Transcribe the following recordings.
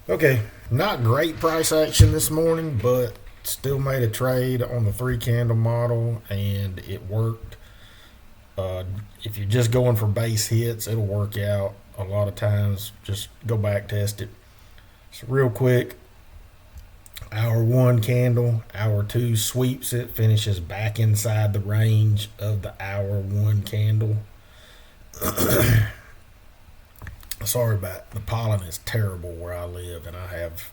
Okay, not great price action this morning, but still made a trade on the three candle model and it worked. Uh, if you're just going for base hits, it'll work out a lot of times. Just go back test it. So real quick, hour one candle, hour two sweeps it, finishes back inside the range of the hour one candle. Sorry about the pollen is terrible where I live, and I have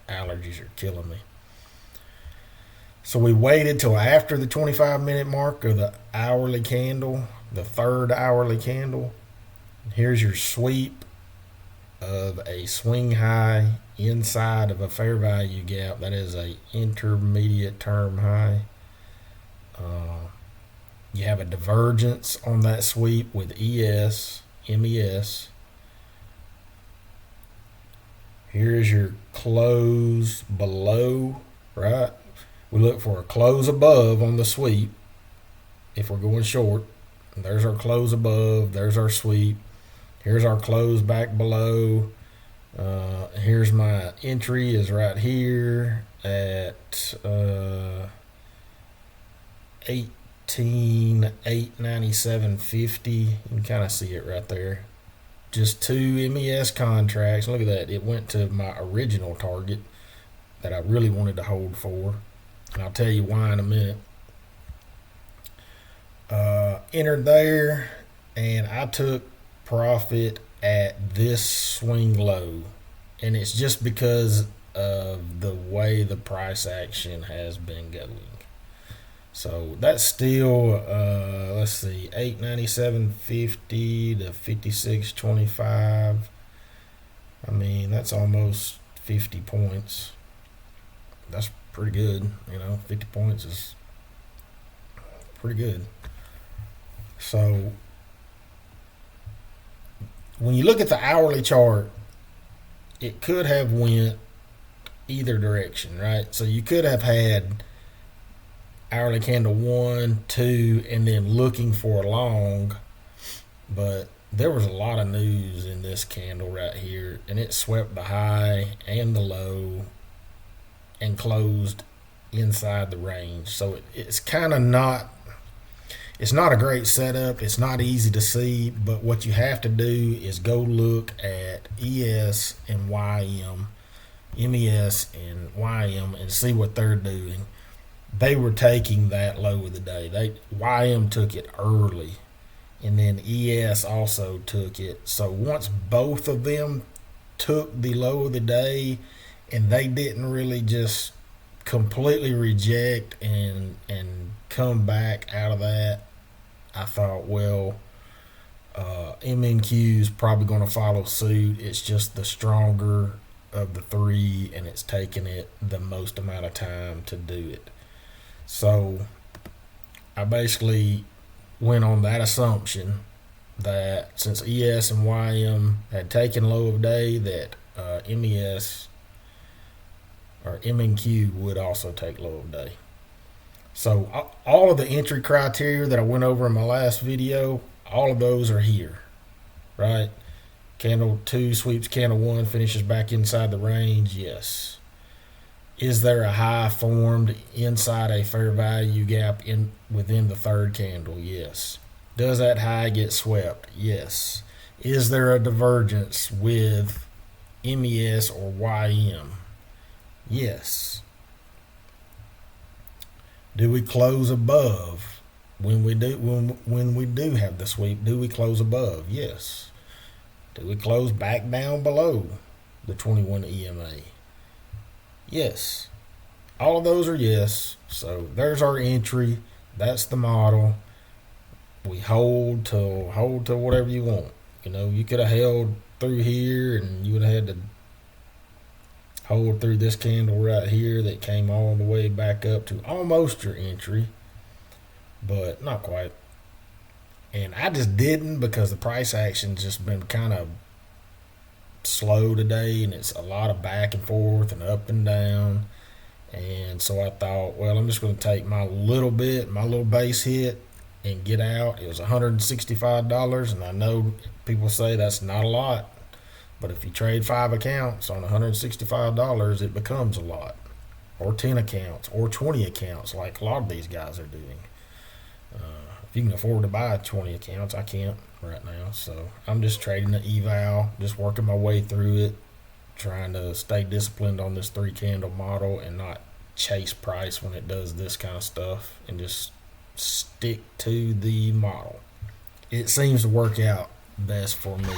allergies are killing me. So we waited till after the 25-minute mark of the hourly candle, the third hourly candle. Here's your sweep of a swing high inside of a fair value gap. That is a intermediate term high. You have a divergence on that sweep with MES. Here's your close below, right? We look for a close above on the sweep if we're going short. There's our close above, there's our sweep. Here's our close back below. Here's my entry is right here at 18,897.50. You can kind of see it right there. Just two MES contracts. Look at that. It went to my original target that I really wanted to hold for. And I'll tell you why in a minute. Entered there, and I took profit at this swing low. And it's just because of the way the price action has been going. So that's still, let's see, 897.50 to 56.25. I mean, that's almost 50 points. That's pretty good. 50 points is pretty good. So when you look at the hourly chart, it could have went either direction, right? So you could have had hourly candle 1, 2, and then looking for a long, but there was a lot of news in this candle right here, and it swept the high and the low and closed inside the range. So it's kind of not, it's not a great setup. It's not easy to see, but what you have to do is go look at ES and YM, MES and YM, and see what they're doing. They were taking that low of the day. YM took it early, and then ES also took it. So once both of them took the low of the day, and they didn't really just completely reject and come back out of that, I thought, well, MNQ is probably going to follow suit. It's just the stronger of the three, and it's taking it the most amount of time to do it. So I basically went on that assumption that since ES and YM had taken low of day, that MES or MNQ would also take low of day. So all of the entry criteria that I went over in my last video, all of those are here, right? Candle 2 sweeps candle 1, finishes back inside the range, yes. Is there a high formed inside a fair value gap within the third candle? Yes. Does that high get swept? Yes. Is there a divergence with MES or YM? Yes. Do we close above when we do have the sweep? Do we close above? Yes. Do we close back down below the 21 EMA? Yes. All of those are yes. So there's our entry. That's the model. We hold to whatever you want. You could have held through here, and you would have had to hold through this candle right here that came all the way back up to almost your entry, but not quite. And I just didn't, because the price action's just been kind of slow today, and it's a lot of back and forth and up and down. And so I thought, well, I'm just going to take my little base hit and get out. It was $165, and I know people say that's not a lot, But if you trade 5 accounts on $165, it becomes a lot. Or 10 accounts, or 20 accounts, like a lot of these guys are doing. If you can afford to buy 20 accounts, I can't right now. So I'm just trading the eval, just working my way through it, trying to stay disciplined on this 3 candle model and not chase price when it does this kind of stuff, and just stick to the model. It seems to work out best for me.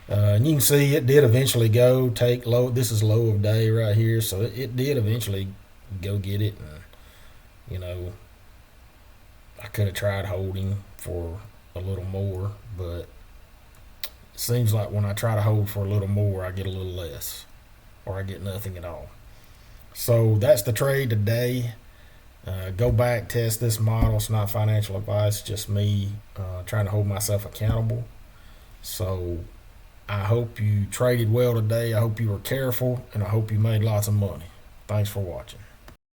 And you can see it did eventually go take low. This is low of day right here, so it did eventually go get it. And I could have tried holding for a little more, but it seems like when I try to hold for a little more, I get a little less, or I get nothing at all. So that's the trade today. Go back, test this model. It's not financial advice, just me trying to hold myself accountable. So I hope you traded well today. I hope you were careful, and I hope you made lots of money. Thanks for watching.